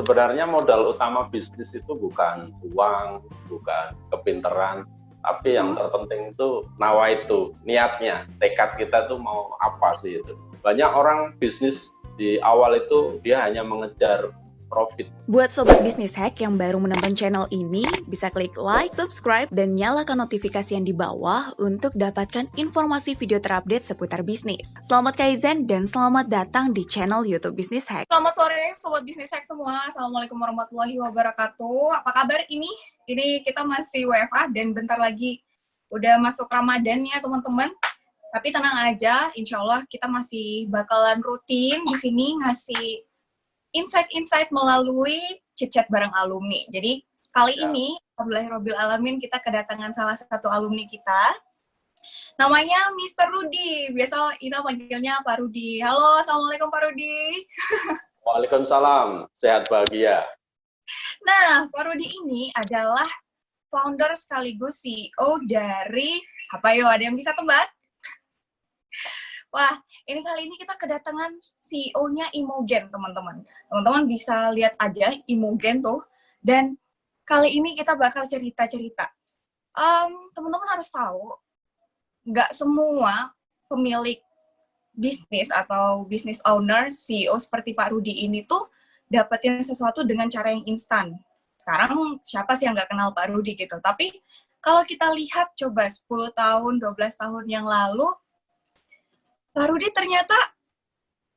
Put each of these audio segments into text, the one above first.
sebenarnya modal utama bisnis itu bukan uang, bukan kepintaran, tapi yang terpenting itu nawaitu, niatnya, tekad kita tuh mau apa sih itu. Banyak orang bisnis di awal itu dia hanya mengejar profit. Buat Sobat Bisnis Hack yang baru menonton channel ini, bisa klik like, subscribe, dan nyalakan notifikasi yang di bawah untuk dapatkan informasi video terupdate seputar bisnis. Selamat Kaizen dan selamat datang di channel YouTube Bisnis Hack. Selamat sore Sobat Bisnis Hack semua. Assalamualaikum warahmatullahi wabarakatuh. Apa kabar ini? Ini kita masih WFA dan bentar lagi udah masuk Ramadan ya teman-teman. Tapi tenang aja, insya Allah kita masih bakalan rutin di sini ngasih insight-insight melalui chit-chat bareng alumni. Jadi kali ini, Alhamdulillahirabbil alamin, kita kedatangan salah satu alumni kita. Namanya Mr. Rudy. Biasa Ina panggilnya Pak Rudy. Halo, Assalamualaikum Pak Rudy. Waalaikumsalam, sehat bahagia. Nah, Pak Rudy ini adalah founder sekaligus CEO dari, apa yo, ada yang bisa tebak? Wah, kali ini kita kedatangan CEO-nya Imogen, teman-teman. Teman-teman bisa lihat aja Imogen tuh. Dan kali ini kita bakal cerita-cerita. Teman-teman harus tahu, nggak semua pemilik bisnis atau business owner, CEO seperti Pak Rudy ini tuh dapetin sesuatu dengan cara yang instan. Sekarang siapa sih yang nggak kenal Pak Rudy gitu. Tapi kalau kita lihat coba 10 tahun, 12 tahun yang lalu, Pak Rudy ternyata,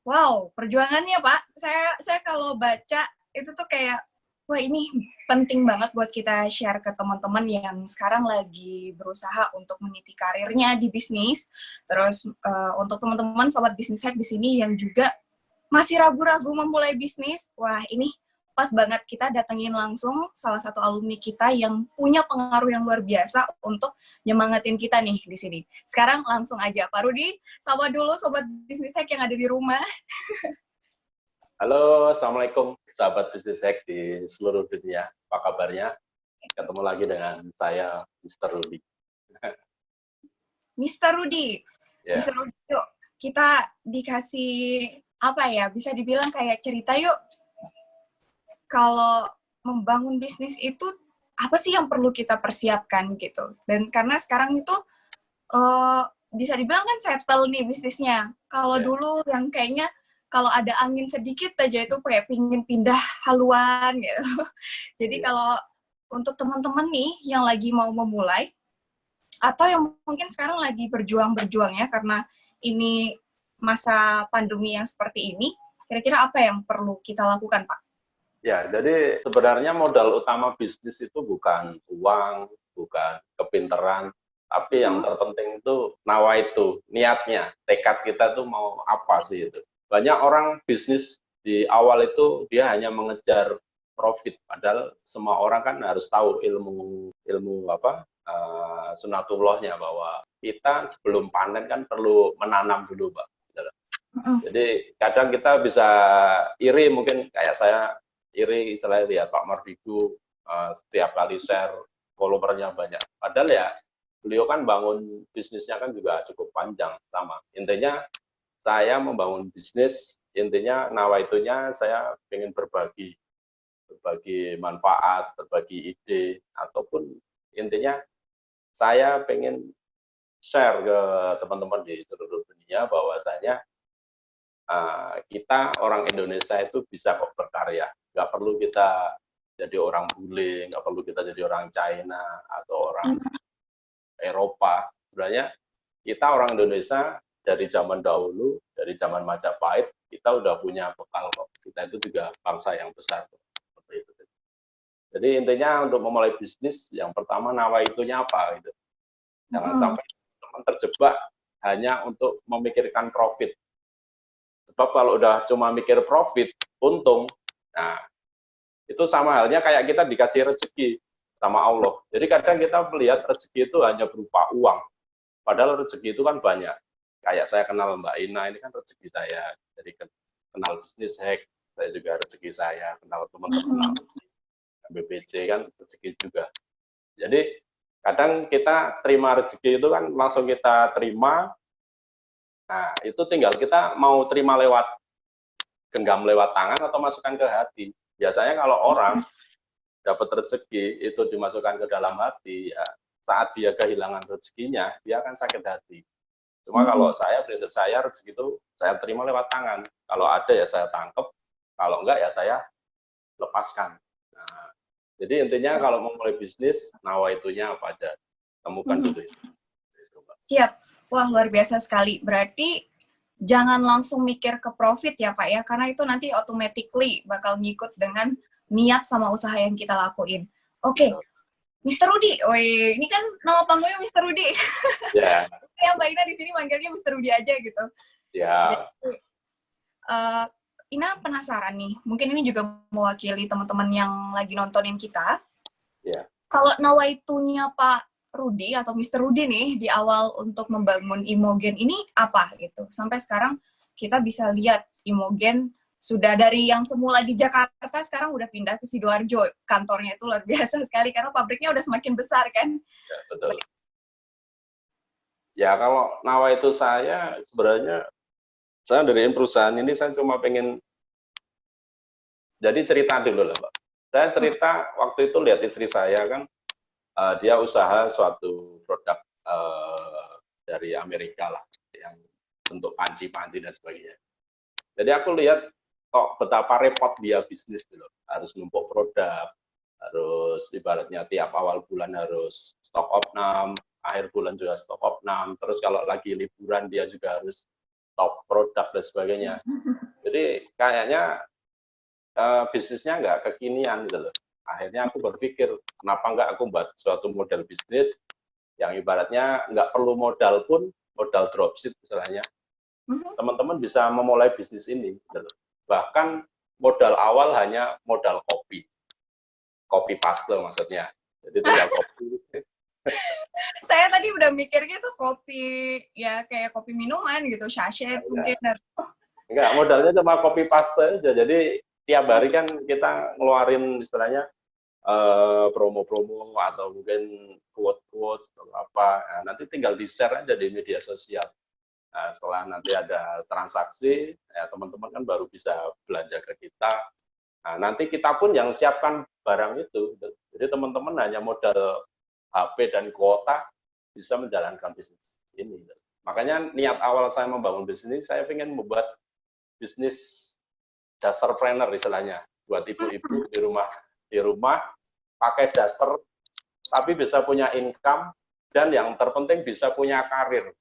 wow, perjuangannya Pak. Saya kalau baca itu tuh kayak, wah ini penting banget buat kita share ke teman-teman yang sekarang lagi berusaha untuk meniti karirnya di bisnis. Terus untuk teman-teman Sobat Bisnis Hack di sini yang juga masih ragu-ragu memulai bisnis, wah ini pas banget kita datengin langsung salah satu alumni kita yang punya pengaruh yang luar biasa untuk nyemangatin kita nih di sini. Sekarang langsung aja, Pak Rudy, sapa dulu Sobat Bisnis Hack yang ada di rumah. Halo, Assalamualaikum sahabat Bisnis Hack di seluruh dunia. Apa kabarnya? Ketemu lagi dengan saya, Mr. Rudy. Mr. Rudy, yeah. Mr. Rudy, yuk kita dikasih apa ya? Bisa dibilang kayak cerita yuk. Kalau membangun bisnis itu apa sih yang perlu kita persiapkan gitu. Dan karena sekarang itu bisa dibilang kan settle nih bisnisnya. Kalau dulu yang kayaknya kalau ada angin sedikit aja itu kayak pingin pindah haluan gitu. Jadi kalau untuk teman-teman nih yang lagi mau memulai atau yang mungkin sekarang lagi berjuang-berjuang ya karena ini masa pandemi yang seperti ini, kira-kira apa yang perlu kita lakukan, Pak? Ya, jadi sebenarnya modal utama bisnis itu bukan uang, bukan kepintaran, tapi yang terpenting itu nawaitu, niatnya, tekad kita tuh mau apa sih itu. Banyak orang bisnis di awal itu dia hanya mengejar profit, padahal semua orang kan harus tahu ilmu sunatullahnya bahwa kita sebelum panen kan perlu menanam dulu, Pak. Jadi kadang kita bisa iri, mungkin kayak saya iri istilahnya lihat Pak Mardigu setiap kali share followernya banyak. Padahal ya beliau kan bangun bisnisnya kan juga cukup panjang sama. Intinya saya membangun bisnis, intinya nawaitunya saya ingin berbagi manfaat, berbagi ide, ataupun intinya saya pengen share ke teman-teman di seluruh dunia bahwasanya kita orang Indonesia itu bisa kok berkarya. Nggak perlu kita jadi orang bule, nggak perlu kita jadi orang China atau orang Eropa. Sebenarnya kita orang Indonesia dari zaman dahulu, dari zaman Majapahit, kita udah punya bekal kok. Kita itu juga bangsa yang besar. Seperti itu. Jadi intinya untuk memulai bisnis, yang pertama nawaitunya apa gitu. Jangan sampai teman terjebak hanya untuk memikirkan profit. Sebab kalau udah cuma mikir profit, untung, nah itu sama halnya kayak kita dikasih rezeki sama Allah. Jadi kadang kita melihat rezeki itu hanya berupa uang, padahal rezeki itu kan banyak. Kayak saya kenal Mbak Ina, ini kan rezeki saya. Jadi kenal Bisnis Hack, saya juga rezeki saya. Kenal teman-teman BPC kan rezeki juga. Jadi kadang kita terima rezeki itu kan langsung kita terima. Nah, itu tinggal kita mau terima lewat genggam lewat tangan atau masukkan ke hati. Biasanya kalau orang dapat rezeki itu dimasukkan ke dalam hati, ya, saat dia kehilangan rezekinya, dia akan sakit hati. Cuma kalau prinsip saya rezeki itu saya terima lewat tangan. Kalau ada ya saya tangkep, kalau enggak ya saya lepaskan. Nah, jadi intinya kalau mau mulai bisnis, nawaitunya apa aja, temukan dulu itu. Siap. Wah, luar biasa sekali. Berarti jangan langsung mikir ke profit ya Pak ya, karena itu nanti automatically bakal ngikut dengan niat sama usaha yang kita lakuin. Oke, Mr. Rudi. Woi, ini kan nama panggungnya Mr. Rudi. Ya. Ya, Mbak Ina di sini manggilnya Mr. Rudi aja gitu. Ya. Jadi, Ina penasaran nih, mungkin ini juga mewakili teman-teman yang lagi nontonin kita. Ya. Kalau nawaitunya Pak Rudi atau Mr. Rudi nih di awal untuk membangun Imogen ini apa gitu? Sampai sekarang kita bisa lihat Imogen sudah dari yang semula di Jakarta sekarang udah pindah ke Sidoarjo. Kantornya itu luar biasa sekali karena pabriknya udah semakin besar kan? Ya, betul. Ya kalau nawaitu saya sebenarnya saya dari perusahaan ini saya cuma pengen jadi cerita dulu lah Pak. Saya cerita waktu itu lihat istri saya kan dia usaha suatu produk dari Amerika lah yang bentuk panci-panci dan sebagainya. Jadi aku lihat kok betapa repot dia bisnis gitu. Harus numpuk produk, harus ibaratnya tiap awal bulan harus stok opnam, akhir bulan juga stok opnam, terus kalau lagi liburan dia juga harus stok produk dan sebagainya. Jadi kayaknya bisnisnya nggak kekinian gitu loh. Akhirnya aku berpikir, kenapa nggak aku buat suatu model bisnis yang ibaratnya nggak perlu modal pun, modal dropship misalnya, teman-teman bisa memulai bisnis ini. Gitu. Bahkan modal awal hanya modal kopi paste maksudnya. Jadi tinggal kopi. Saya tadi udah mikirnya tuh kopi, ya kayak kopi minuman gitu, sachet mungkin. Enggak, modalnya cuma kopi paste aja. Jadi tiap hari kan kita ngeluarin istilahnya promo-promo atau mungkin quote-quote atau apa. Nah, nanti tinggal di-share aja di media sosial. Nah, setelah nanti ada transaksi, ya teman-teman kan baru bisa belanja ke kita. Nah, nanti kita pun yang siapkan barang itu. Jadi teman-teman hanya modal HP dan kuota bisa menjalankan bisnis ini. Makanya niat awal saya membangun bisnis, saya ingin membuat bisnis dusterpreneur istilahnya. Buat ibu-ibu di rumah pakai daster, tapi bisa punya income, dan yang terpenting bisa punya karir.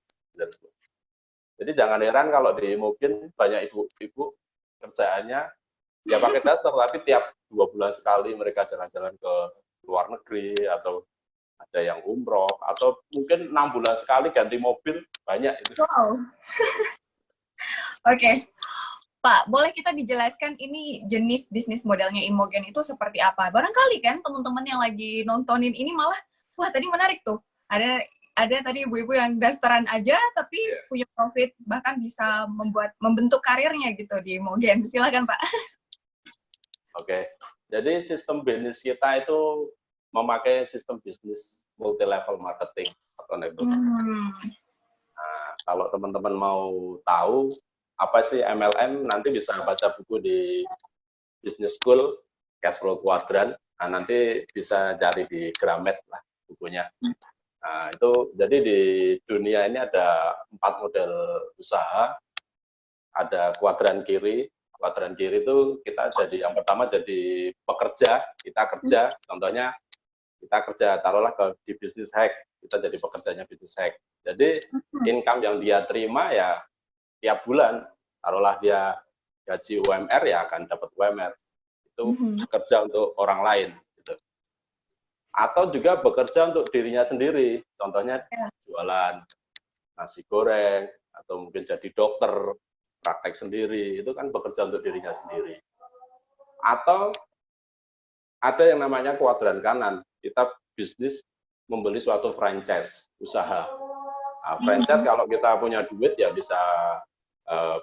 Jadi jangan heran kalau di Imogen banyak ibu-ibu kerjaannya ya pakai daster, tapi tiap 2 bulan sekali mereka jalan-jalan ke luar negeri, atau ada yang umroh, atau mungkin 6 bulan sekali ganti mobil, banyak itu. Wow. Oke. Pak, boleh kita dijelaskan ini jenis bisnis modelnya Imogen itu seperti apa? Barangkali kan teman-teman yang lagi nontonin ini malah, wah tadi menarik tuh. Ada tadi ibu-ibu yang dasteran aja tapi punya profit, bahkan bisa membentuk karirnya gitu di Imogen. Silakan Pak. Oke, jadi sistem bisnis kita itu memakai sistem bisnis multi-level marketing atau network. Nah, kalau teman-teman mau tahu apa sih MLM, nanti bisa baca buku di Business School, Cash Flow Quadrant. Nah, nanti bisa cari di Gramet lah bukunya. Nah, itu jadi di dunia ini ada 4 model usaha. Ada kuadran kiri. Kuadran kiri itu kita jadi yang pertama jadi pekerja, kita kerja. Contohnya kita kerja, taruhlah di bisnis hack, kita jadi pekerjanya bisnis hack. Jadi income yang dia terima ya tiap bulan, taruhlah dia gaji UMR ya akan dapat UMR. Itu bekerja untuk orang lain. Gitu. Atau juga bekerja untuk dirinya sendiri, contohnya jualan nasi goreng, atau mungkin jadi dokter, praktek sendiri, itu kan bekerja untuk dirinya sendiri. Atau ada yang namanya kuadran kanan, kita bisnis membeli suatu franchise, usaha. Nah, franchise kalau kita punya duit ya bisa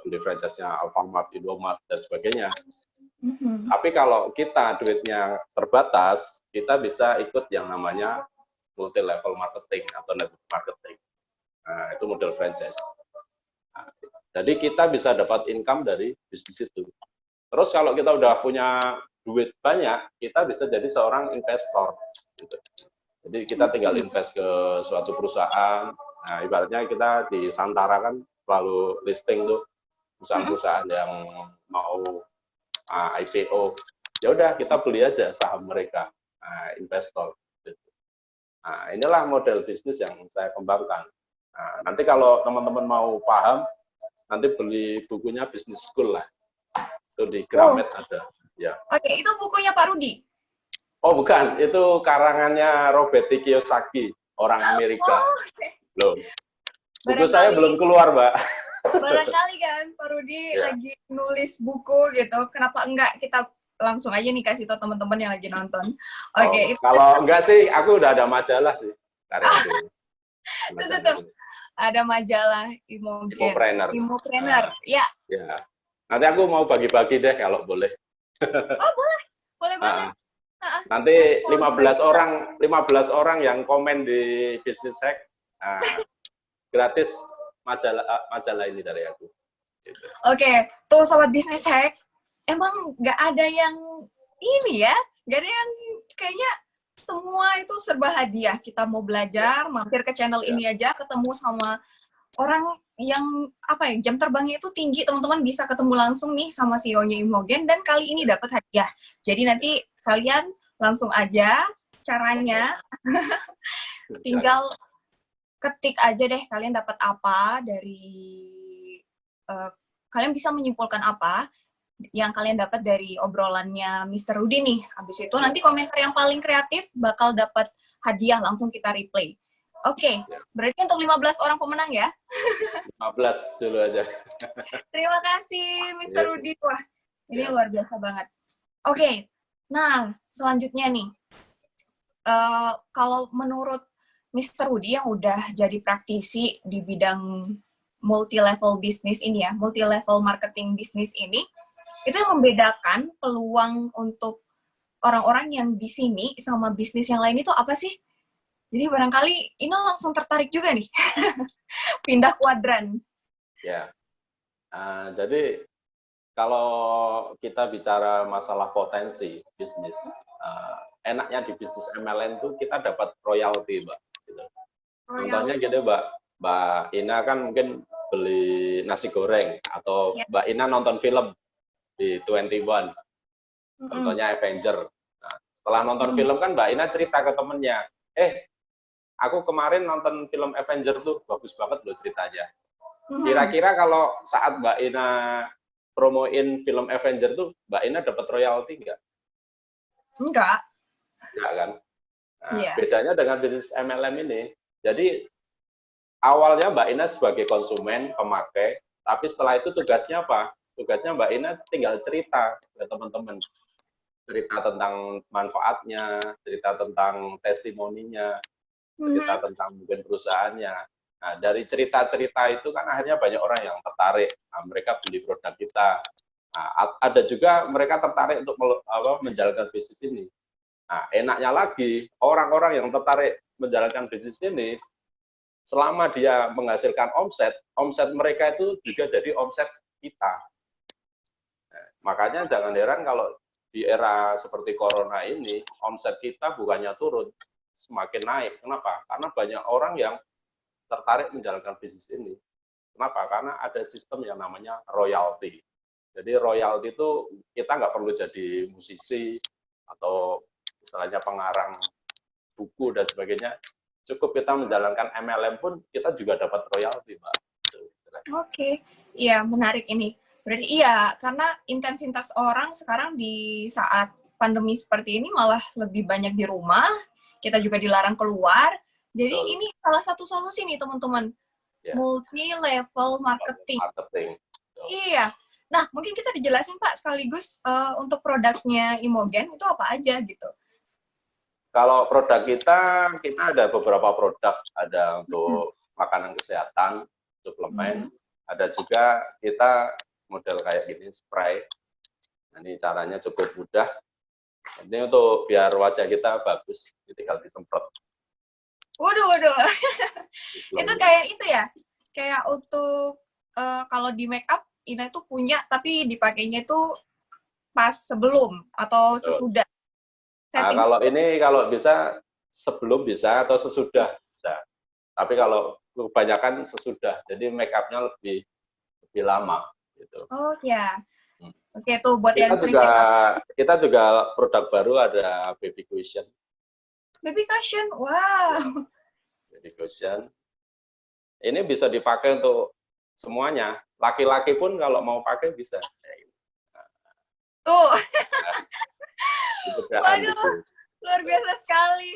beli franchise-nya Alfamart, Indomart, dan sebagainya. Tapi kalau kita duitnya terbatas, kita bisa ikut yang namanya multi-level marketing atau network marketing. Nah, itu model franchise. Nah, jadi kita bisa dapat income dari bisnis itu. Terus kalau kita udah punya duit banyak, kita bisa jadi seorang investor. Gitu. Jadi kita tinggal invest ke suatu perusahaan. Nah, ibaratnya kita di Santara kan selalu listing tuh perusahaan-perusahaan yang mau IPO. Ya udah kita beli aja saham mereka, investor. Gitu. Nah, inilah model bisnis yang saya kembangkan. Nah, nanti kalau teman-teman mau paham, nanti beli bukunya Business School lah. Itu di Gramet ada. Ya. Oke, itu bukunya Pak Rudi? Oh bukan, itu karangannya Robert T. Kiyosaki, orang Amerika. Loh, buku saya belum keluar, Mbak. Barangkali kan Pak Rudi lagi nulis buku gitu, kenapa enggak kita langsung aja nih kasih tau teman-teman yang lagi nonton. Oke. Kalau enggak sih, aku udah ada majalah sih. Tuh. Ada majalah Imopreneur. Ya. Nanti aku mau bagi-bagi deh kalau boleh. Oh boleh, boleh banget. Nanti 15 orang yang komen di Business Hack gratis majalah ini dari aku. Gitu. Oke, tuh sobat Business Hack, emang nggak ada yang ini ya, nggak ada yang kayaknya semua itu serba hadiah. Kita mau belajar, mampir ke channel ini aja, ketemu sama orang yang jam terbangnya itu tinggi, teman-teman bisa ketemu langsung nih sama CEO-nya Imogen, dan kali ini dapat hadiah. Jadi nanti kalian langsung aja caranya, tinggal ketik aja deh kalian dapat apa dari, kalian bisa menyimpulkan apa yang kalian dapat dari obrolannya Mr. Rudi nih. Habis itu nanti komentar yang paling kreatif bakal dapat hadiah, langsung kita replay. Oke, berarti untuk 15 orang pemenang ya? 15 dulu aja. Terima kasih, Mr. Rudi. Wah, ini luar biasa banget. Oke, nah selanjutnya nih. Kalau menurut Mr. Rudi yang udah jadi praktisi di bidang multi-level bisnis ini ya, multi-level marketing bisnis ini, itu yang membedakan peluang untuk orang-orang yang di sini sama bisnis yang lain itu apa sih? Jadi barangkali ini langsung tertarik juga nih, pindah kuadran. Ya, jadi kalau kita bicara masalah potensi bisnis, enaknya di bisnis MLM itu kita dapat royalti, Mbak. Gitu. Contohnya gini, Mbak Ina kan mungkin beli nasi goreng, atau Mbak Ina nonton film di 21, contohnya Avenger. Nah, setelah nonton film kan Mbak Ina cerita ke temennya, aku kemarin nonton film Avenger tuh, bagus banget loh ceritanya. Kira-kira kalau saat Mbak Ina promoin film Avenger tuh, Mbak Ina dapat royalti nggak? Enggak. Enggak kan? Nah, bedanya dengan bisnis MLM ini, jadi awalnya Mbak Ina sebagai konsumen, pemakai, tapi setelah itu tugasnya apa? Tugasnya Mbak Ina tinggal cerita ke teman-teman. Cerita tentang manfaatnya, cerita tentang testimoninya, cerita tentang mungkin perusahaannya. Nah, dari cerita-cerita itu kan akhirnya banyak orang yang tertarik. Nah, mereka beli produk kita. Nah, ada juga mereka tertarik untuk menjalankan bisnis ini. Nah, enaknya lagi, orang-orang yang tertarik menjalankan bisnis ini, selama dia menghasilkan omset mereka itu juga jadi omset kita. Nah, makanya jangan heran kalau di era seperti corona ini, omset kita bukannya turun, semakin naik. Kenapa? Karena banyak orang yang tertarik menjalankan bisnis ini. Kenapa? Karena ada sistem yang namanya royalti. Jadi royalti itu kita nggak perlu jadi musisi atau misalnya pengarang buku dan sebagainya. Cukup kita menjalankan MLM pun kita juga dapat royalti, Mbak. Oke, iya menarik ini. Berarti iya, karena intensitas orang sekarang di saat pandemi seperti ini malah lebih banyak di rumah, kita juga dilarang keluar. Jadi ini salah satu solusi nih teman-teman, multi-level marketing. Iya. Nah, mungkin kita dijelasin Pak sekaligus untuk produknya Imogen itu apa aja gitu. Kalau produk kita ada beberapa produk, ada untuk makanan kesehatan, suplemen, ada juga kita model kayak gini, spray. Nah, ini caranya cukup mudah. Ini untuk biar wajah kita bagus, tinggal disemprot. Waduh. Itu kayak itu ya, kayak untuk kalau di make up, Ina itu punya, tapi dipakainya itu pas sebelum atau Betul. sesudah Nah, setting? kalau bisa sebelum bisa atau sesudah bisa. Tapi kalau kebanyakan sesudah, jadi make up-nya lebih lama gitu. Oh ya, Hmm. oke tuh buat yang sering make up. Kita juga produk baru ada baby cushion. Baby cushion, wow. Baby cushion. Ini bisa dipakai untuk semuanya. Laki-laki pun kalau mau pakai bisa. Tuh, Perbedaan waduh, gitu. luar biasa sekali.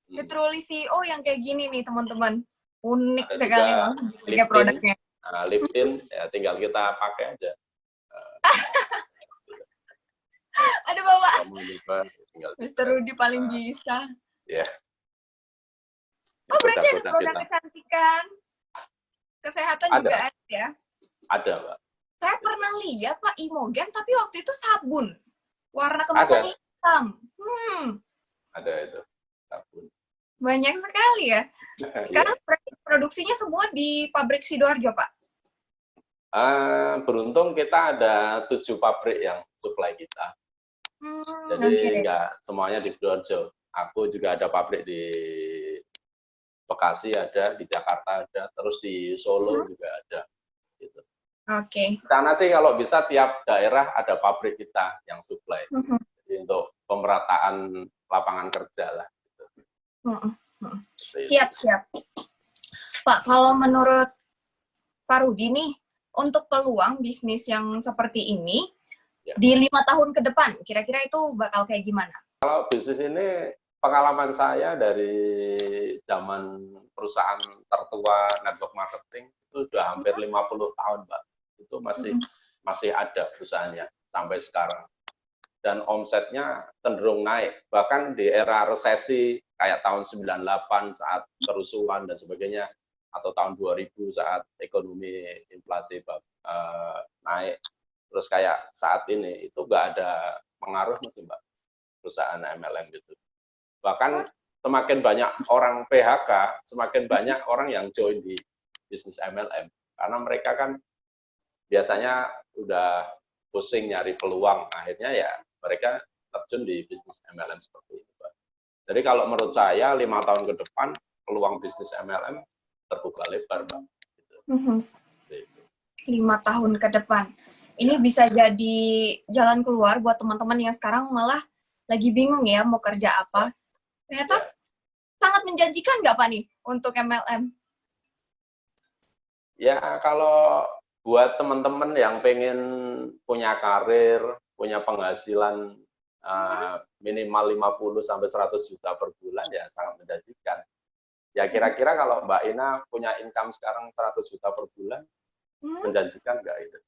Hmm. The Truly CEO yang kayak gini nih teman-teman. Unik Ada sekali juga langsung lip pakai tint. produknya. Nah, lip tint ya tinggal kita pakai aja. Aduh Bapak, Kamu juga tinggal Mr. Rudy paling bisa. ya. Oh berarti ada Produk-produk produk kita. kecantikan, kesehatan juga Ada. ada ya? Ada, Mbak. Saya pernah lihat Pak Imogen, tapi waktu itu sabun. Warna kemasan Ada. hitam. Ada itu. Sabun. Banyak sekali ya. Sekarang Iya. berarti produksinya semua di pabrik Sidoarjo, Pak? Beruntung kita ada 7 pabrik yang supply kita. Jadi nggak semuanya di Sidoarjo. Aku juga ada pabrik di Bekasi ada, di Jakarta ada, terus di Solo juga ada. Gitu. Oke. Karena sih kalau bisa tiap daerah ada pabrik kita yang supply. Jadi untuk pemerataan lapangan kerja lah. Gitu. Siap. Pak, kalau menurut Pak Rudi nih, untuk peluang bisnis yang seperti ini, ya, di 5 tahun ke depan, kira-kira itu bakal kayak gimana? Kalau bisnis ini, pengalaman saya dari zaman perusahaan tertua network marketing, itu sudah hampir 50 tahun, Mbak. Itu masih ada perusahaannya sampai sekarang. Dan omsetnya cenderung naik. Bahkan di era resesi, kayak tahun 98 saat kerusuhan dan sebagainya, atau tahun 2000 saat ekonomi inflasi naik, terus kayak saat ini, itu nggak ada pengaruh masih, Mbak, perusahaan MLM gitu. Bahkan semakin banyak orang PHK, semakin banyak orang yang join di bisnis MLM. Karena mereka kan biasanya udah pusing nyari peluang, akhirnya ya mereka terjun di bisnis MLM seperti itu, Pak. Jadi kalau menurut saya 5 tahun ke depan peluang bisnis MLM terbuka lebar, Pak. Gitu. 5 tahun ke depan. Ini bisa jadi jalan keluar buat teman-teman yang sekarang malah lagi bingung ya mau kerja apa. Ternyata sangat menjanjikan nggak Pak nih untuk MLM? Ya kalau buat teman-teman yang pengen punya karir, punya penghasilan minimal 50-100 juta per bulan, ya sangat menjanjikan. Ya kira-kira kalau Mbak Ina punya income sekarang 100 juta per bulan, menjanjikan nggak itu?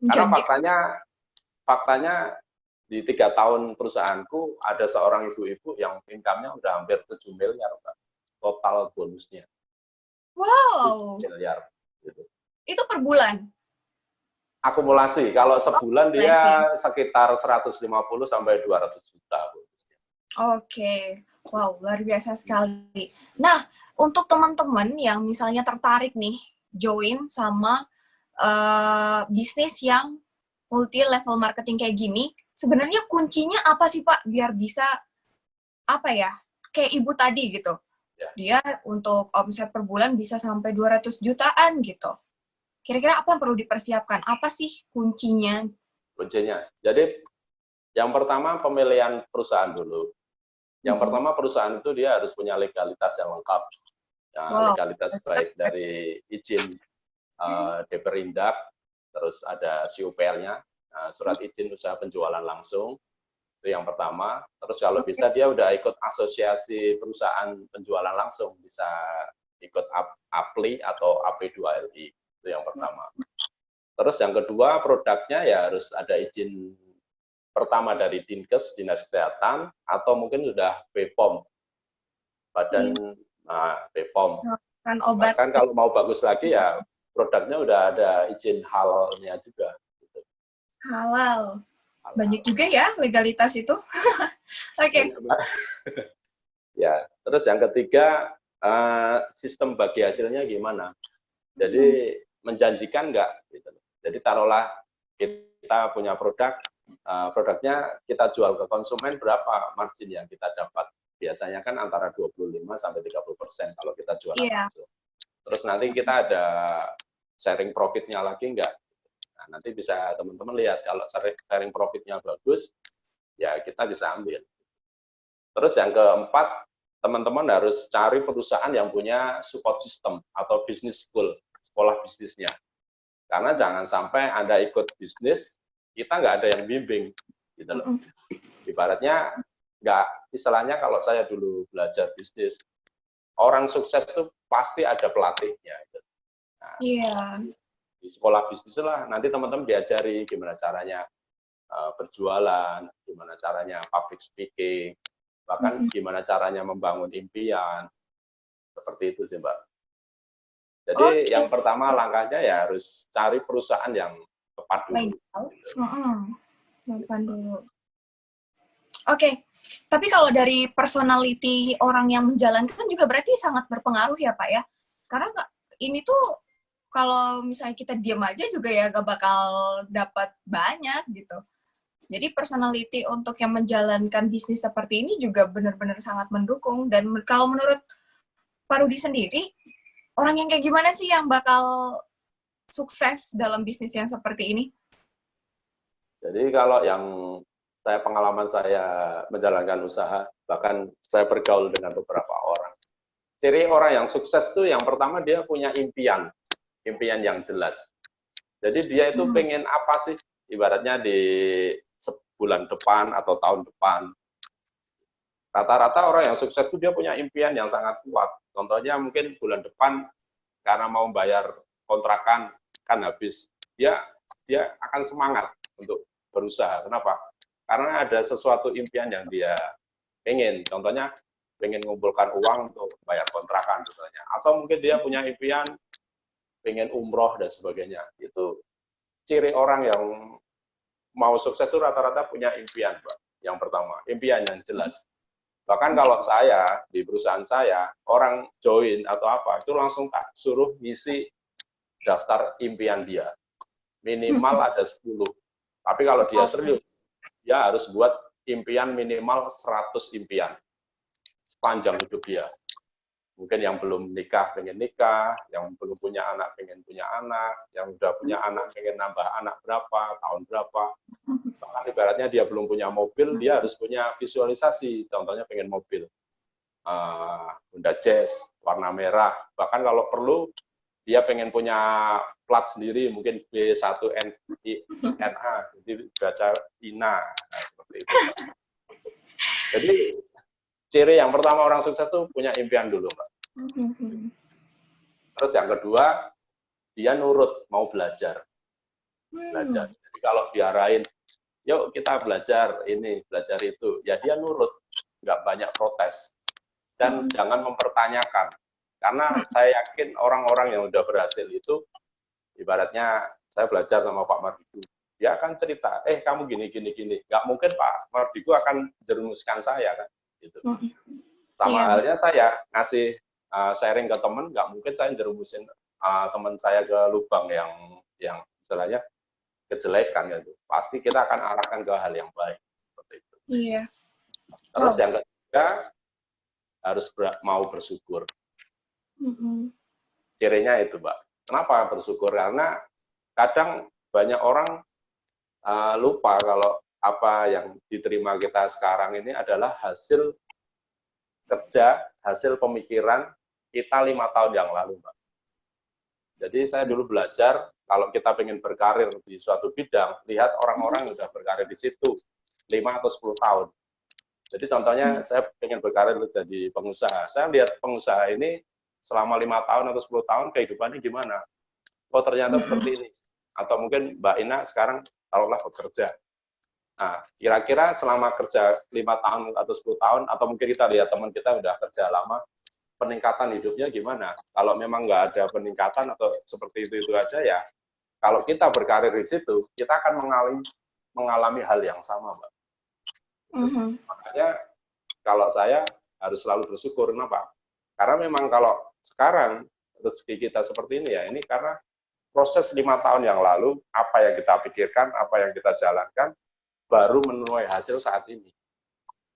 Karena faktanya di 3 tahun perusahaanku ada seorang ibu-ibu yang income-nya udah hampir 7 miliar, Pak. Total bonusnya. Wow. 7 miliar. Gitu. Itu per bulan? Akumulasi. Kalau sebulan dia sekitar 150 sampai 200 juta bonusnya. Oke. Wow, luar biasa sekali. Nah, untuk teman-teman yang misalnya tertarik nih join sama bisnis yang multi level marketing kayak gini, sebenarnya kuncinya apa sih Pak biar bisa apa ya, kayak ibu tadi gitu, dia untuk omset per bulan bisa sampai 200 jutaan gitu. Kira-kira apa yang perlu dipersiapkan? Apa sih kuncinya? Kuncinya, jadi yang pertama pemilihan perusahaan dulu. Yang pertama perusahaan itu dia harus punya legalitas yang lengkap. Legalitas baik dari izin Deperindak, terus ada SIUPL-nya, surat izin usaha penjualan langsung, itu yang pertama. Terus kalau bisa dia udah ikut asosiasi perusahaan penjualan langsung, bisa ikut APLI atau AP2LI, itu yang pertama. Terus yang kedua, produknya ya harus ada izin pertama dari Dinkes, Dinas Kesehatan, atau mungkin sudah BPOM, Badan BPOM. Bahkan kalau mau bagus lagi ya produknya udah ada izin halalnya juga. Gitu. Halal. Banyak juga ya legalitas itu. Oke. Ya, terus yang ketiga, sistem bagi hasilnya gimana? Jadi menjanjikan nggak? Gitu. Jadi taruhlah kita punya produk, produknya kita jual ke konsumen, berapa margin yang kita dapat? Biasanya kan antara 25-30% kalau kita jual langsung. Terus nanti kita ada sharing profitnya lagi enggak? Nah, nanti bisa teman-teman lihat, kalau sharing profitnya bagus, ya kita bisa ambil. Terus yang keempat, teman-teman harus cari perusahaan yang punya support system atau business school, sekolah bisnisnya. Karena jangan sampai Anda ikut bisnis, kita nggak ada yang bimbing, gitu loh. Ibaratnya, istilahnya kalau saya dulu belajar bisnis, orang sukses itu pasti ada pelatihnya. Nah, di sekolah bisnis lah, nanti teman-teman diajari gimana caranya berjualan, gimana caranya public speaking, bahkan gimana caranya membangun impian, seperti itu sih Mbak. Jadi yang pertama langkahnya ya harus cari perusahaan yang tepat dulu. Oke, tapi kalau dari personality orang yang menjalankan juga berarti sangat berpengaruh ya Pak ya? Karena ini tuh kalau misalnya kita diam aja juga ya gak bakal dapat banyak gitu. Jadi personality untuk yang menjalankan bisnis seperti ini juga benar-benar sangat mendukung. Dan kalau menurut Pak Rudi sendiri, orang yang kayak gimana sih yang bakal sukses dalam bisnis yang seperti ini? Jadi kalau yang pengalaman saya menjalankan usaha, bahkan saya bergaul dengan beberapa orang. Ciri orang yang sukses itu yang pertama dia punya impian yang jelas. Jadi dia itu pengen apa sih, ibaratnya di bulan depan atau tahun depan. Rata-rata orang yang sukses itu dia punya impian yang sangat kuat. Contohnya mungkin bulan depan karena mau bayar kontrakan kan habis, dia akan semangat untuk berusaha. Kenapa? Karena ada sesuatu impian yang dia pengen. Contohnya pengen mengumpulkan uang untuk bayar kontrakan misalnya. Atau mungkin dia punya impian pengen umroh dan sebagainya. Itu ciri orang yang mau sukses itu rata-rata punya impian, Pak. Yang pertama, impian yang jelas. Bahkan kalau saya, di perusahaan saya, orang join atau apa, itu langsung tak suruh ngisi daftar impian dia. Minimal ada 10. Tapi kalau dia serius, dia harus buat impian minimal 100 impian. Sepanjang hidup dia. Mungkin yang belum nikah pengen nikah, yang belum punya anak pengen punya anak, yang udah punya anak pengen nambah anak berapa, tahun berapa. Bahkan ibaratnya dia belum punya mobil, dia harus punya visualisasi. Contohnya pengen mobil Honda Jazz warna merah. Bahkan kalau perlu dia pengen punya plat sendiri, mungkin B1NA, jadi baca INA, nah, seperti itu. Jadi ciri yang pertama orang sukses tuh punya impian dulu, Mbak. Terus yang kedua, dia nurut, mau belajar. Jadi kalau diarahin, yuk kita belajar ini, belajar itu, ya dia nurut, nggak banyak protes. Dan jangan mempertanyakan. Karena saya yakin orang-orang yang udah berhasil itu, ibaratnya saya belajar sama Pak Mardigu, dia akan cerita, kamu gini. Nggak mungkin Pak Mardigu akan jerumuskan saya, kan? Gitu. Sama halnya saya ngasih sharing ke teman, nggak mungkin saya jerumusin teman saya ke lubang yang istilahnya kejelekan gitu. Pasti kita akan arahkan ke hal yang baik seperti itu. Iya. Terus yang ketiga harus mau bersyukur. Cirinya itu, Mbak. Kenapa bersyukur? Karena kadang banyak orang lupa kalau apa yang diterima kita sekarang ini adalah hasil kerja, hasil pemikiran kita 5 tahun yang lalu, Mbak. Jadi saya dulu belajar, kalau kita pengen berkarir di suatu bidang, lihat orang-orang yang sudah berkarir di situ, 5 atau 10 tahun. Jadi contohnya, saya pengen berkarir jadi pengusaha. Saya lihat pengusaha ini selama 5 tahun atau 10 tahun, kehidupannya gimana? Oh, ternyata seperti ini. Atau mungkin Mbak Ina sekarang, taruhlah bekerja. Nah, kira-kira selama kerja 5 tahun atau 10 tahun, atau mungkin kita lihat teman kita udah kerja lama, peningkatan hidupnya gimana? Kalau memang nggak ada peningkatan atau seperti itu aja ya, kalau kita berkarir di situ, kita akan mengalami hal yang sama, Mbak. Makanya kalau saya harus selalu bersyukur, kenapa? Karena memang kalau sekarang rezeki kita seperti ini ya, ini karena proses 5 tahun yang lalu, apa yang kita pikirkan, apa yang kita jalankan, baru menuai hasil saat ini.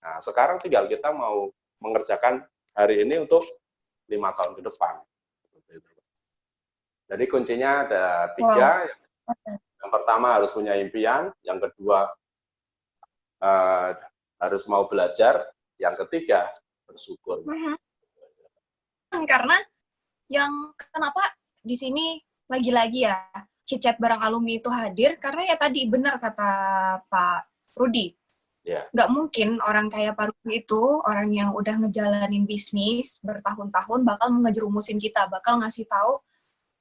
Nah, sekarang tinggal kita mau mengerjakan hari ini untuk 5 tahun ke depan. Jadi kuncinya ada 3. Yang pertama harus punya impian, yang kedua harus mau belajar, yang ketiga bersyukur. Karena yang kenapa di sini lagi-lagi ya chit-chat bareng alumni itu hadir, karena ya tadi benar kata Pak Rudi. Nggak mungkin orang kayak Pak Rudi itu, orang yang udah ngejalanin bisnis bertahun-tahun bakal ngejerumusin kita, bakal ngasih tahu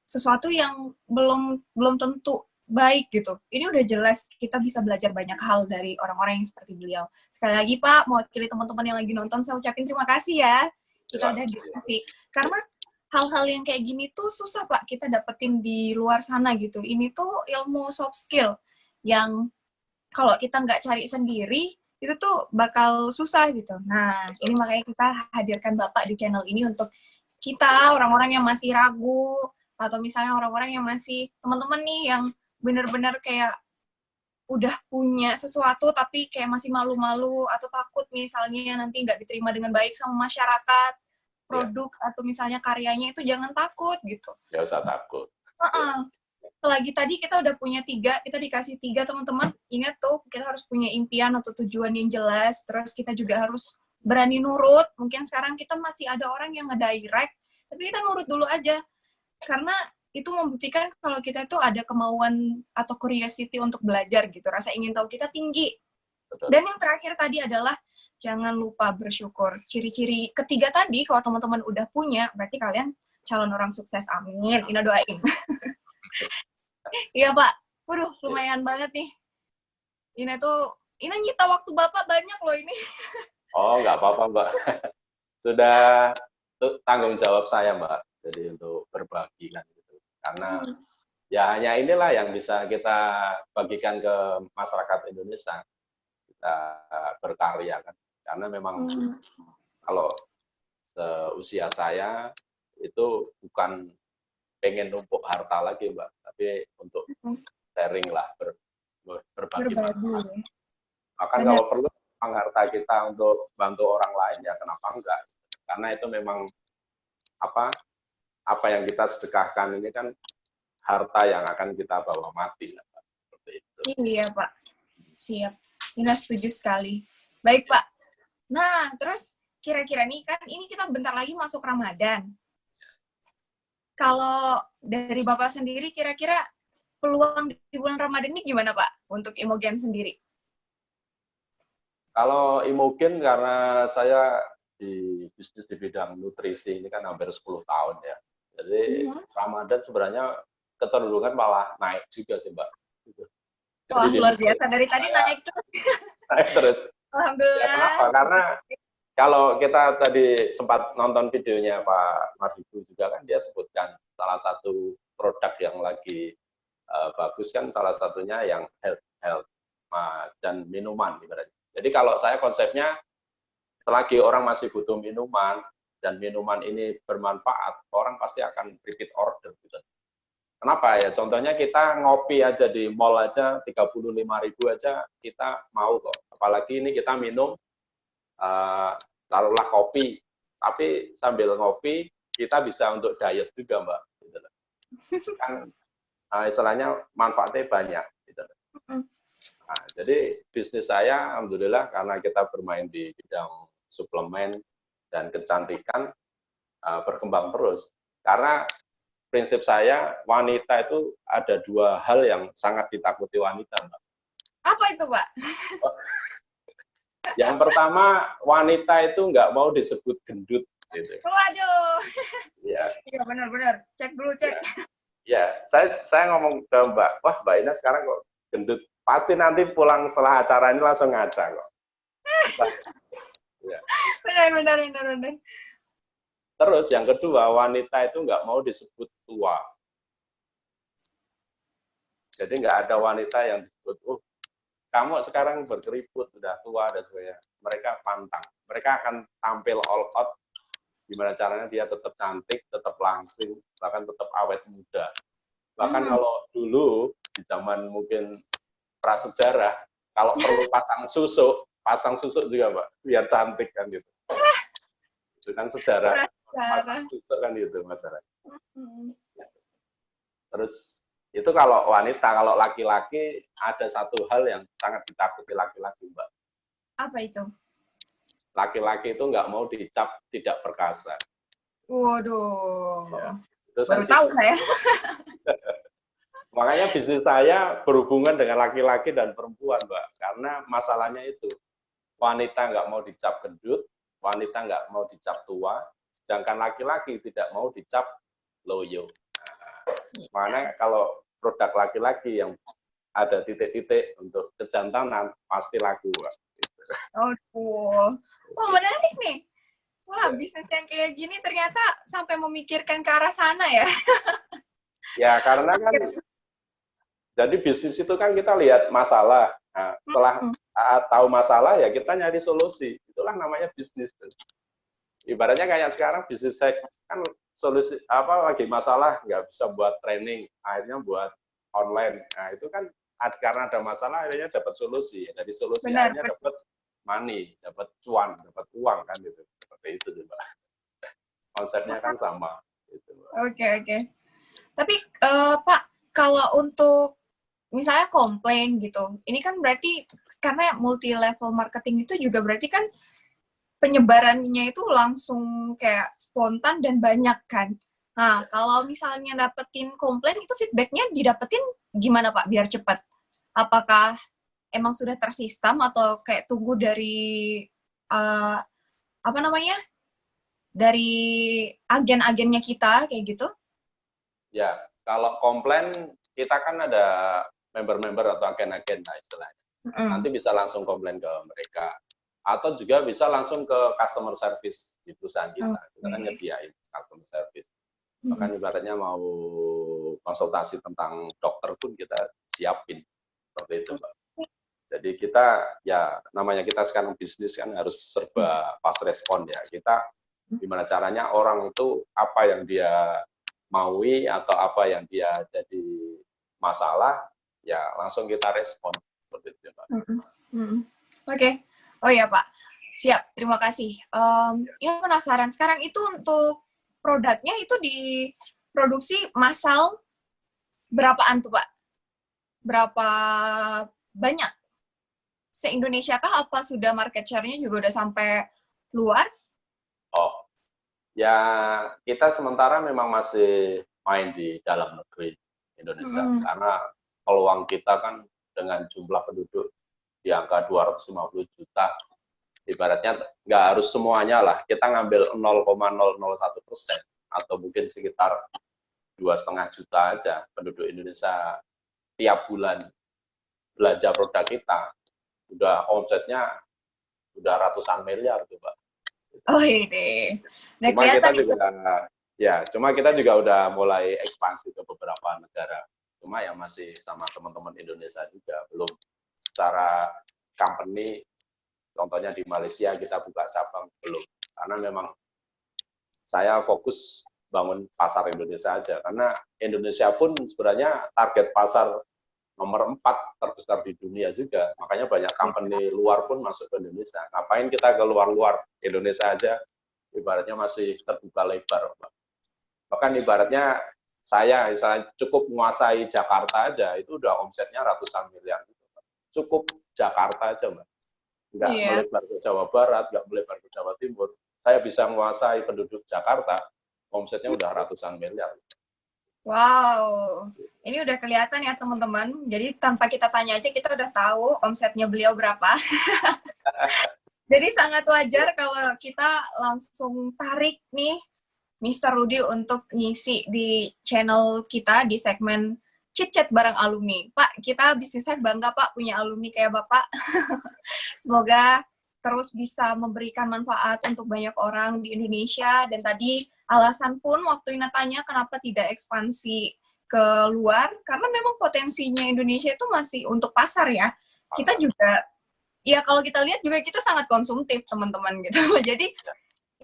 sesuatu yang belum tentu baik gitu. Ini udah jelas kita bisa belajar banyak hal dari orang-orang yang seperti beliau. Sekali lagi Pak, mewakili teman-teman yang lagi nonton, saya ucapin terima kasih ya. Kita udah dikasih. Karena hal-hal yang kayak gini tuh susah Pak kita dapetin di luar sana gitu. Ini tuh ilmu soft skill yang kalau kita nggak cari sendiri, itu tuh bakal susah gitu. Nah, ini makanya kita hadirkan Bapak di channel ini untuk kita, orang-orang yang masih ragu, atau misalnya orang-orang yang masih, teman-teman nih yang benar-benar kayak udah punya sesuatu tapi kayak masih malu-malu atau takut misalnya nanti nggak diterima dengan baik sama masyarakat, produk atau misalnya karyanya itu jangan takut gitu. Nggak usah takut. Selagi tadi kita udah punya 3, kita dikasih 3 teman-teman, ingat tuh kita harus punya impian atau tujuan yang jelas, terus kita juga harus berani nurut. Mungkin sekarang kita masih ada orang yang ngedirect, tapi kita nurut dulu aja. Karena itu membuktikan kalau kita itu ada kemauan atau curiosity untuk belajar gitu, rasa ingin tahu kita tinggi. Betul. Dan yang terakhir tadi adalah jangan lupa bersyukur. Ciri-ciri ketiga tadi kalau teman-teman udah punya, berarti kalian calon orang sukses. Amin. Ina doain. Iya Pak. Waduh, lumayan banget nih. Ina nyita waktu Bapak banyak loh ini. Oh, nggak apa-apa Mbak. Sudah tanggung jawab saya Mbak. Jadi untuk berbagi kan gitu. Karena ya hanya inilah yang bisa kita bagikan ke masyarakat Indonesia. Kita berkarya kan. Karena memang kalau seusia saya itu bukan pengen numpuk harta lagi Mbak, tapi untuk sharing lah, berbagi. Bahkan kalau perlu harta kita untuk bantu orang lain ya kenapa enggak? Karena itu memang apa yang kita sedekahkan ini kan harta yang akan kita bawa mati. Seperti itu. Iya Pak, siap. Ina setuju sekali. Baik Pak. Nah terus kira-kira nih kan ini kita bentar lagi masuk Ramadan. Kalau dari Bapak sendiri kira-kira peluang di bulan Ramadan ini gimana Pak untuk Imogen sendiri? Kalau Imogen karena saya di bisnis di bidang nutrisi ini kan hampir 10 tahun ya. Jadi Ramadan sebenarnya kecenderungan malah naik juga sih Mbak. Wah luar biasa, dari tadi naik terus. Naik terus. Alhamdulillah. Ya, kenapa? Karena kalau kita tadi sempat nonton videonya Pak Mardigu juga kan dia sebutkan salah satu produk yang lagi bagus kan salah satunya yang health dan minuman ibaratnya. Jadi kalau saya konsepnya selagi orang masih butuh minuman dan minuman ini bermanfaat, orang pasti akan repeat order gitu. Kenapa ya? Contohnya kita ngopi aja di mall aja 35.000 aja kita mau kok. Apalagi ini kita minum taruhlah kopi, tapi sambil ngopi kita bisa untuk diet juga Mbak. Gitu. Kan istilahnya manfaatnya banyak. Gitu. Nah, jadi bisnis saya alhamdulillah karena kita bermain di bidang suplemen dan kecantikan berkembang terus. Karena prinsip saya wanita itu ada 2 hal yang sangat ditakuti wanita, Mbak. Apa itu, Pak? Yang pertama, wanita itu nggak mau disebut gendut. Gitu. Waduh. Ya. Iya benar-benar. Cek dulu, cek. Ya, saya ngomong ke Mbak, wah Mbak Ina sekarang kok gendut. Pasti nanti pulang setelah acara ini langsung ngaca kok. Ya. Benar. Terus yang kedua, wanita itu nggak mau disebut tua. Jadi nggak ada wanita yang disebut, kamu sekarang berkeriput, udah tua, dan sebagainya. Mereka pantang. Mereka akan tampil all out. Gimana caranya dia tetap cantik, tetap langsing, bahkan tetap awet muda. Bahkan kalau dulu, di zaman mungkin prasejarah, Kalau perlu pasang susuk juga Mbak, biar cantik kan gitu. Itu kan sejarah pasang susuk kan gitu masalah. Terus itu kalau wanita, kalau laki-laki ada satu hal yang sangat ditakuti laki-laki Mbak. Apa itu? Laki-laki itu nggak mau dicap tidak perkasa. Waduh. Ya, itu baru tahu saya. Makanya bisnis saya berhubungan dengan laki-laki dan perempuan, Mbak. Karena masalahnya itu, wanita nggak mau dicap gendut, wanita nggak mau dicap tua, sedangkan laki-laki tidak mau dicap loyo. Nah, makanya kalau produk laki-laki yang ada titik-titik untuk kejantanan, pasti laku, Mbak. Wah, menarik nih. Wah, bisnis yang kayak gini ternyata sampai memikirkan ke arah sana ya. Ya, karena kan jadi bisnis itu kan kita lihat masalah. Nah, setelah tahu masalah ya kita nyari solusi. Itulah namanya bisnis. Ibaratnya kayak sekarang bisnis saya kan solusi apa lagi masalah nggak bisa buat training, akhirnya buat online. Nah, itu kan karena ada masalah akhirnya dapat solusi. Dari solusi akhirnya dapat money, dapat cuan, dapat uang kan gitu. Seperti itu sih, Mbak. Konsepnya kan sama gitu, Mbak. Oke. Tapi Pak, kalau untuk misalnya komplain gitu, ini kan berarti karena multi level marketing itu juga berarti kan penyebarannya itu langsung kayak spontan dan banyak kan. Nah, kalau misalnya dapetin komplain itu feedbacknya didapetin gimana Pak biar cepat? Apakah emang sudah tersistem atau kayak tunggu dari apa namanya? Dari agen-agennya kita kayak gitu? Ya, kalau komplain kita kan ada member-member atau agen-agen lah istilahnya. Nanti bisa langsung komplain ke mereka. Atau juga bisa langsung ke customer service di perusahaan kita. Kita kan nyediain customer service. Bahkan ibaratnya mau konsultasi tentang dokter pun kita siapin. Seperti itu, Mbak. Jadi kita, ya namanya kita sekarang bisnis kan harus serba fast respon ya. Kita gimana caranya orang itu apa yang dia maui atau apa yang dia jadi masalah, ya langsung kita respon. Seperti itu, Pak. Oke. Oh ya, Pak. Siap, terima kasih. Ini penasaran, sekarang itu untuk produknya itu diproduksi massal berapaan tuh, Pak? Berapa banyak? Se-Indonesia kah? Apa sudah market share-nya juga udah sampai luar? Oh, ya kita sementara memang masih main di dalam negeri Indonesia. Karena peluang kita kan dengan jumlah penduduk di angka 250 juta, ibaratnya nggak harus semuanya lah, kita ngambil 0,001% atau mungkin sekitar 2,5 juta aja penduduk Indonesia tiap bulan belanja produk kita, udah omsetnya udah ratusan miliar tuh, Pak. Oh ini, cuma kita juga udah mulai ekspansi ke beberapa negara, cuma yang masih sama teman-teman Indonesia juga, belum secara company. Contohnya di Malaysia kita buka cabang, belum. Karena memang saya fokus bangun pasar Indonesia aja. Karena Indonesia pun sebenarnya target pasar nomor 4 terbesar di dunia juga. Makanya banyak company luar pun masuk ke Indonesia. Ngapain kita ke luar-luar? Indonesia aja ibaratnya masih terbuka lebar, Pak. Bahkan ibaratnya saya misalnya cukup menguasai Jakarta aja, itu udah omsetnya ratusan miliar. Cukup Jakarta aja, Mbak. Nggak melebar ke Jawa Barat, nggak melebar ke Jawa Timur. Saya bisa menguasai penduduk Jakarta, omsetnya udah ratusan miliar. Wow, ini udah kelihatan ya teman-teman. Jadi tanpa kita tanya aja kita udah tahu omsetnya beliau berapa. Jadi sangat wajar kalau kita langsung tarik nih Mr. Rudy untuk ngisi di channel kita di segmen Chit-Chat bareng alumni. Pak, kita bisnisnya bangga Pak punya alumni kayak Bapak. Semoga terus bisa memberikan manfaat untuk banyak orang di Indonesia. Dan tadi alasan pun waktu Ina tanya kenapa tidak ekspansi ke luar, karena memang potensinya Indonesia itu masih untuk pasar ya. Kita juga, ya kalau kita lihat juga kita sangat konsumtif teman-teman gitu. Jadi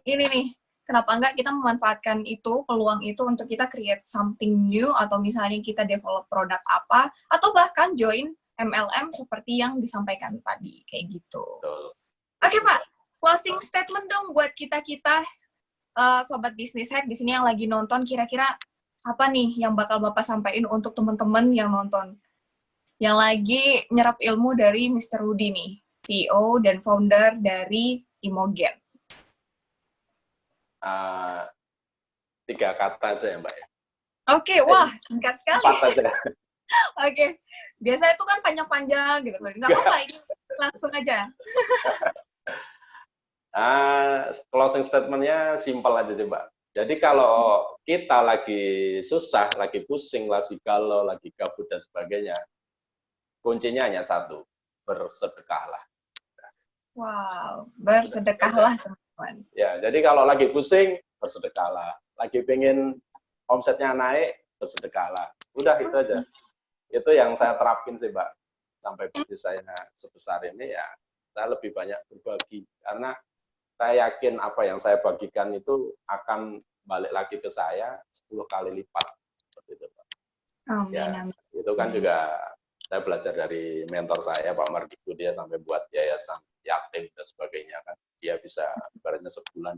ini nih, kenapa enggak kita memanfaatkan itu, peluang itu untuk kita create something new, atau misalnya kita develop produk apa, atau bahkan join MLM seperti yang disampaikan tadi, kayak gitu. Betul. Oke Pak, closing statement dong buat kita-kita Sobat Bisnis Hack di sini yang lagi nonton, kira-kira apa nih yang bakal Bapak sampaikan untuk teman-teman yang nonton, yang lagi nyerap ilmu dari Mr. Rudy nih, CEO dan founder dari Imogen. 3 kata aja ya Mbak ya. Oke, wah singkat sekali. 4 aja. Oke, biasa itu kan panjang-panjang gitu. Nggak apa-apa, ini langsung aja. Closing statement-nya simpel aja sih Mbak. Jadi kalau kita lagi susah, lagi pusing, lagi galau, lagi gabut dan sebagainya, kuncinya hanya satu, bersedekahlah. Wow, bersedekahlah teman-teman. Ya, jadi kalau lagi pusing, bersedekahlah. Lagi pengen omsetnya naik, bersedekahlah. Udah itu aja. Itu yang saya terapin sih Mbak. Sampai bisnis saya sebesar ini ya, saya lebih banyak berbagi. Karena saya yakin apa yang saya bagikan itu akan balik lagi ke saya 10 kali lipat. Seperti itu Pak. Ya, itu kan juga saya belajar dari mentor saya, Pak Mardigu, dia sampai buat yayasan yatim dan sebagainya kan. Dia bisa ibaratnya sebulan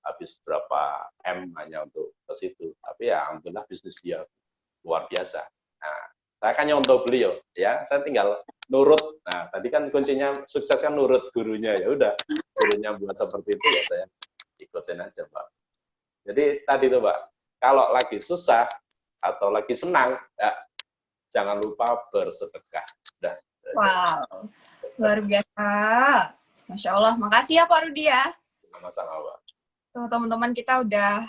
habis berapa M hanya untuk ke situ. Tapi ya alhamdulillah bisnis dia luar biasa. Nah, saya kan nyontoh beliau, ya. Saya tinggal nurut. Nah, tadi kan kuncinya sukses kan nurut gurunya, ya udah. Gurunya buat seperti itu ya saya ikutin aja, Pak. Jadi tadi tuh, Pak, kalau lagi susah atau lagi senang, ya jangan lupa bersedekah. Udah. Wow, luar biasa. Masya Allah, makasih ya Pak Rudy ya. Sama-sama, Pak. Tuh, teman-teman kita udah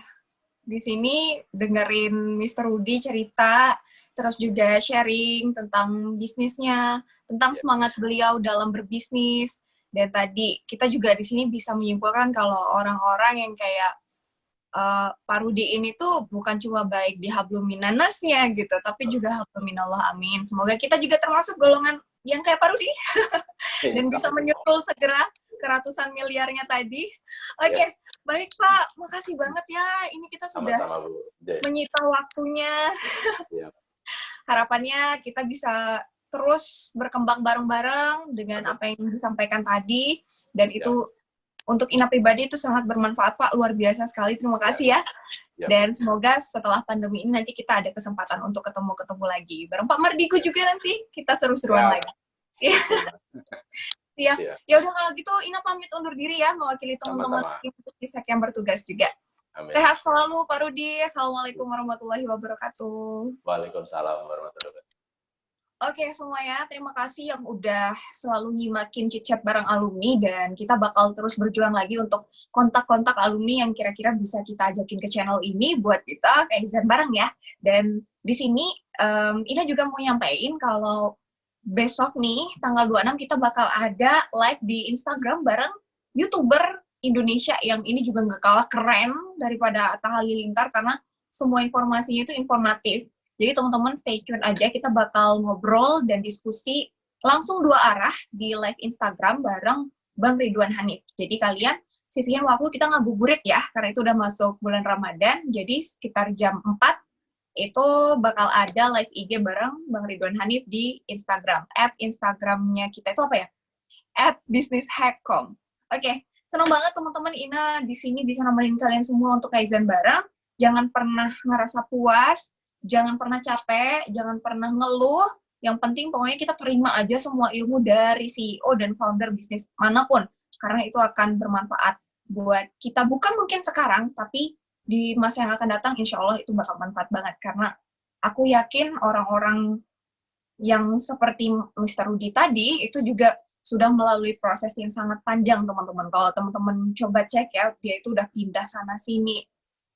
di sini dengerin Mr. Rudy cerita, terus juga sharing tentang bisnisnya, tentang semangat beliau dalam berbisnis. Dan tadi kita juga di sini bisa menyimpulkan kalau orang-orang yang kayak Pak Rudy ini tuh bukan cuma baik di habluminanasnya gitu, tapi juga habluminallah, amin. Semoga kita juga termasuk golongan yang kayak Pak Rudy dan bisa menyusul segera ke ratusan miliarnya tadi. Oke, baik Pak, makasih banget ya. Ini kita sudah menyita waktunya. Harapannya kita bisa terus berkembang bareng-bareng dengan apa yang disampaikan tadi, dan itu untuk Ina pribadi itu sangat bermanfaat Pak, luar biasa sekali. Terima kasih ya. Dan semoga setelah pandemi ini nanti kita ada kesempatan untuk ketemu-ketemu lagi. Bareng Pak Mardigu juga nanti kita seru-seruan lagi. Ya, ya udah kalau gitu Ina pamit undur diri ya, mewakili teman-teman tim Bisnis yang bertugas juga. Amin. Sehat selalu Pak Rudy. Assalamualaikum warahmatullahi wabarakatuh. Waalaikumsalam warahmatullahi wabarakatuh. Oke semuanya, terima kasih yang udah selalu nyimakin chit-chat bareng alumni, dan kita bakal terus berjuang lagi untuk kontak-kontak alumni yang kira-kira bisa kita ajakin ke channel ini buat kita kaizen bareng ya. Dan di sini Ina juga mau nyampein kalau besok nih tanggal 26 kita bakal ada live di Instagram bareng YouTuber Indonesia yang ini juga nggak kalah keren daripada Atta Halilintar karena semua informasinya itu informatif. Jadi teman-teman stay tune aja, kita bakal ngobrol dan diskusi langsung 2 arah di live Instagram bareng Bang Ridwan Hanif. Jadi kalian sisihin waktu, kita ngabuburit ya, karena itu udah masuk bulan Ramadan, jadi sekitar jam 4 itu bakal ada live IG bareng Bang Ridwan Hanif di Instagram. Instagramnya kita itu apa ya? @bisnishack.com. Oke, senang banget teman-teman Ina di sini bisa nemenin kalian semua untuk kaizen bareng. Jangan pernah ngerasa puas, jangan pernah capek, jangan pernah ngeluh. Yang penting pokoknya kita terima aja semua ilmu dari CEO dan founder bisnis manapun. Karena itu akan bermanfaat buat kita. Bukan mungkin sekarang, tapi di masa yang akan datang insya Allah itu bakal manfaat banget. Karena aku yakin orang-orang yang seperti Mr. Rudy tadi, itu juga sudah melalui proses yang sangat panjang teman-teman. Kalau teman-teman coba cek ya, dia itu udah pindah sana-sini.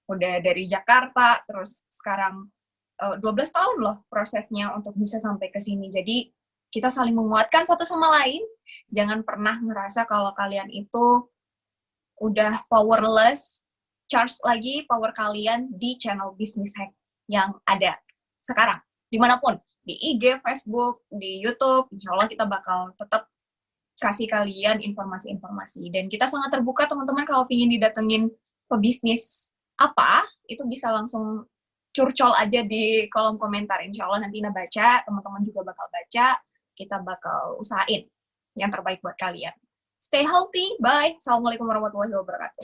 Udah dari Jakarta, terus sekarang 12 tahun loh prosesnya untuk bisa sampai ke sini. Jadi kita saling menguatkan satu sama lain. Jangan pernah ngerasa kalau kalian itu udah powerless. Charge lagi power kalian di channel Bisnis Hack yang ada sekarang. Dimanapun. Di IG, Facebook, di YouTube. Insya Allah kita bakal tetap kasih kalian informasi-informasi. Dan kita sangat terbuka teman-teman kalau ingin didatengin pebisnis apa, itu bisa langsung curcol aja di kolom komentar. Insya Allah nanti Ina baca, teman-teman juga bakal baca. kita bakal usahain yang terbaik buat kalian. Stay healthy, bye. Assalamualaikum warahmatullahi wabarakatuh.